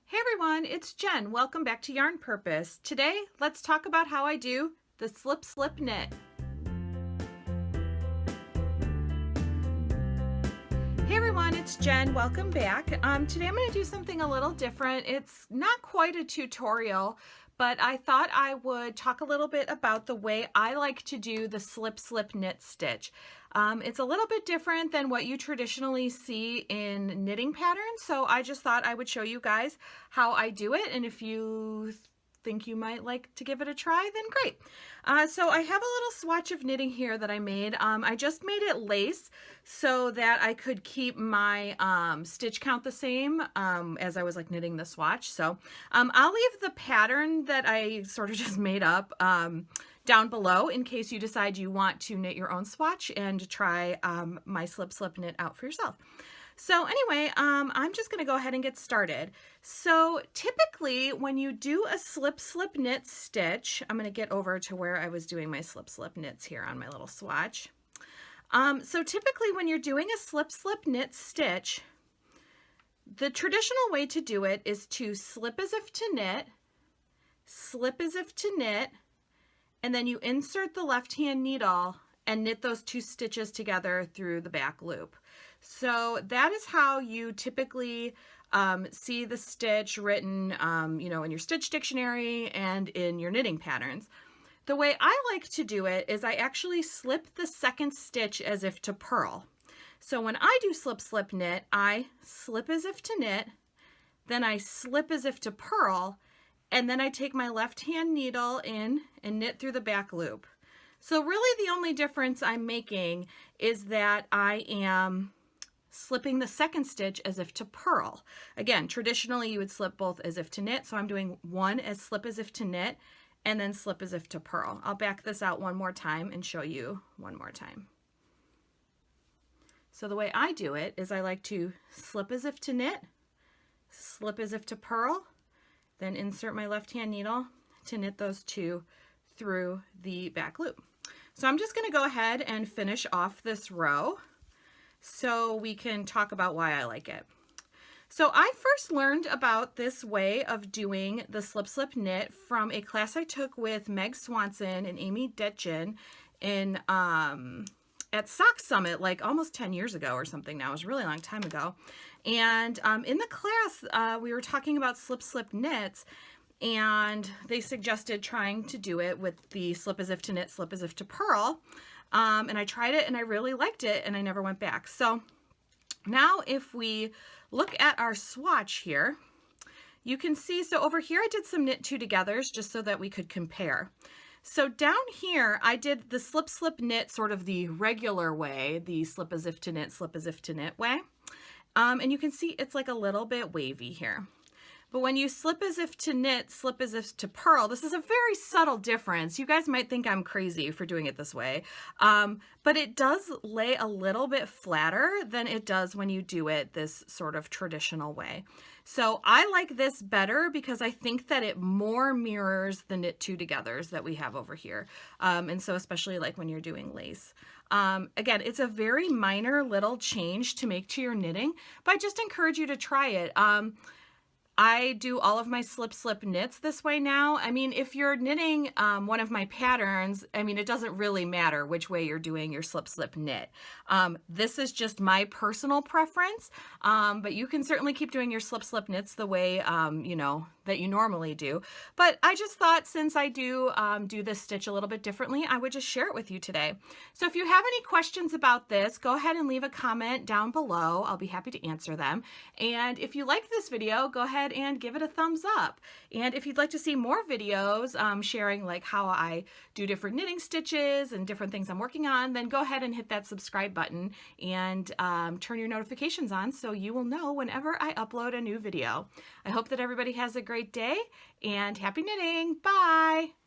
Hey everyone, it's Jen. Welcome back to Yarn Purpose. Today, let's talk about how I do the slip slip knit. Hey everyone, it's Jen. Welcome back. Today I'm going to do something a little different. It's not quite a tutorial, but I thought I would talk a little bit about the way I like to do the slip slip knit stitch. It's a little bit different than what you traditionally see in knitting patterns, so I just thought I would show you guys how I do it, and if you think you might like to give it a try, then great. So I have a little swatch of knitting here that I made. I just made it lace so that I could keep my stitch count the same as I was like knitting the swatch. So I'll leave the pattern that I sort of just made up down below in case you decide you want to knit your own swatch and try my slip slip knit out for yourself. So anyway, I'm just going to go ahead and get started. So typically when you do a slip slip knit stitch, I'm going to get over to where I was doing my slip slip knits here on my little swatch. So typically when you're doing a slip slip knit stitch, the traditional way to do it is to slip as if to knit, slip as if to knit, and then you insert the left hand needle and knit those two stitches together through the back loop. So that is how you typically see the stitch written, in your stitch dictionary and in your knitting patterns. The way I like to do it is I actually slip the second stitch as if to purl. So when I do slip slip knit, I slip as if to knit, then I slip as if to purl, and then I take my left hand needle in and knit through the back loop. So really the only difference I'm making is that I am slipping the second stitch as if to purl. Again, traditionally you would slip both as if to knit, so I'm doing one as slip as if to knit and then slip as if to purl. I'll back this out one more time and show you one more time. So the way I do it is I like to slip as if to knit, slip as if to purl, then insert my left hand needle to knit those two through the back loop. So I'm just going to go ahead and finish off this row so we can talk about why I like it. So I first learned about this way of doing the slip slip knit from a class I took with Meg Swanson and Amy Detjen in at Sock Summit like almost 10 years ago or something now. It was a really long time ago. And in the class we were talking about slip slip knits, and they suggested trying to do it with the slip as if to knit, slip as if to purl. And I tried it and I really liked it and I never went back. So now if we look at our swatch here, you can see, so over here I did some knit two togethers just so that we could compare. So down here I did the slip slip knit sort of the regular way, the slip as if to knit, slip as if to knit way. And you can see it's like a little bit wavy here. But when you slip as if to knit, slip as if to purl, this is a very subtle difference. You guys might think I'm crazy for doing it this way, but it does lay a little bit flatter than it does when you do it this sort of traditional way. So I like this better because I think that it more mirrors the knit two togethers that we have over here. And so especially like when you're doing lace. Again, it's a very minor little change to make to your knitting, but I just encourage you to try it. I do all of my slip slip knits this way now. I mean, if you're knitting one of my patterns, I mean, it doesn't really matter which way you're doing your slip slip knit. This is just my personal preference, but you can certainly keep doing your slip slip knits the way, that you normally do. But I just thought since I do this stitch a little bit differently, I would just share it with you today. So if you have any questions about this, go ahead and leave a comment down below. I'll be happy to answer them. And if you liked this video, go ahead and give it a thumbs up. And if you'd like to see more videos sharing like how I do different knitting stitches and different things I'm working on, then go ahead and hit that subscribe button and turn your notifications on so you will know whenever I upload a new video. I hope that everybody has a great day and happy knitting. Bye!